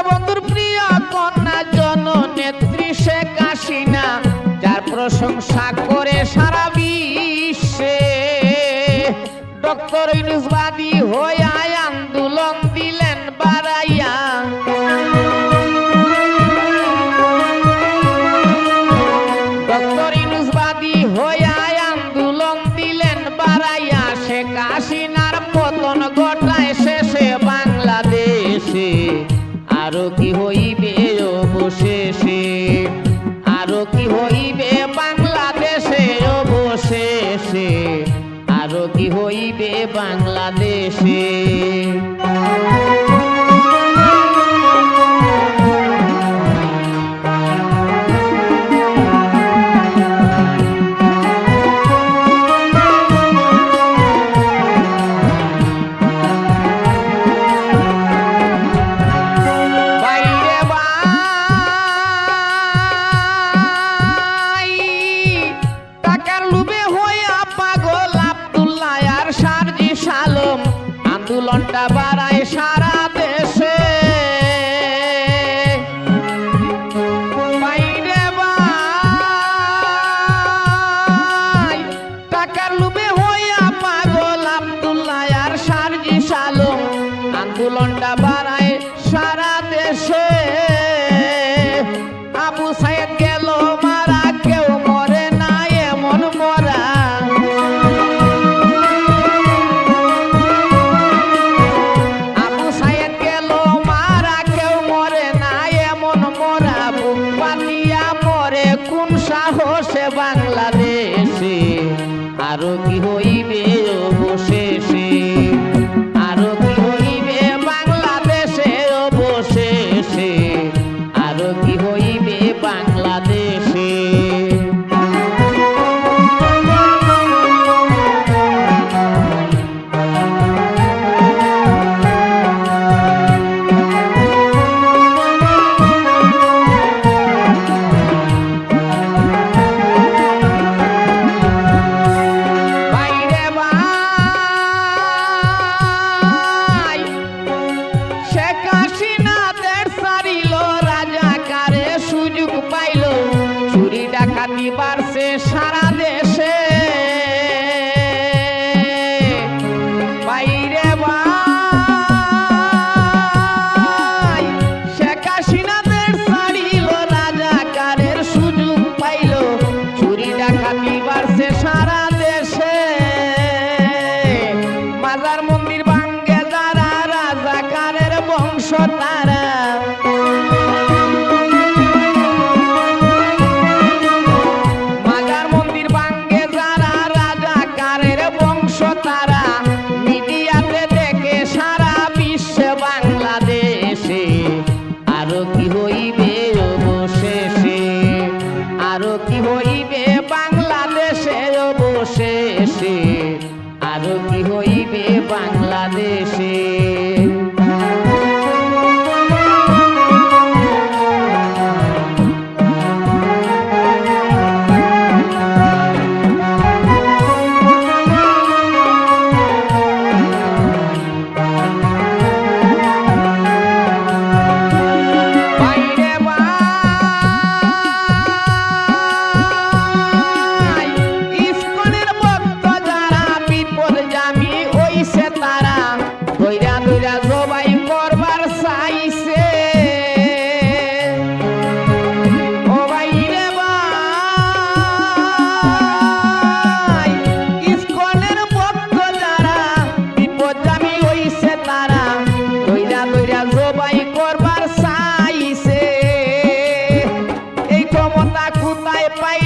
বঙ্গবন্ধুর প্রিয় কন্যা জননেত্রী শেখ হাসিনা, যার প্রশংসা করে সারা বিশ্বে ডক্টর ইউনূস বাদী হইয়া আন্দোলন দিলেন বাড়াইয়া। ডক্টর ইউনূস বাদী হইয়া আন্দোলন দিলেন বাড়াইয়া, শেখ হাসিনার পতন ঘটায় শেষে বাংলাদেশে। আরো কি হইবে অবশেষে, আরো কি হইবে বাংলাদেশে অবশেষে, আরো কি হইবে বাংলাদেশে। আন্দোলনটা বাড়ায় সারা দেশে, বাইরে ভাই টাকার লোভে হইয়া পাগল আব্দুল্লাহ আর সার্জিস আলম। আন্দোলনটা বাড়ায় সারা দেশে, আবু সাইদ গেল মারা কেউ মরে না এমন মরা। কোন সাহসে বাংলাদেশে, আরো কি হইবে অবশেষে, আরো কি হইবে বাংলাদেশে অবশেষে, আরো কি হইবে বাংলাদেশে। ডাকাতি বাড়ছে সারা দেশে, বাইরে ভাই শেখ হাসিনা দেশ ছাড়িল, রাজাকারের সুযোগ পাইল। চুরি ডাকাতি বাড়ছে সারা দেশে, মাজার মন্দির ভাঙ্গে যারা রাজাকারের বংশ তারা। আরো কি হইবে অবশেষে, আরো কি হইবে বাংলাদেশে অবশেষে, আরো কি হইবে বাংলাদেশে। পাই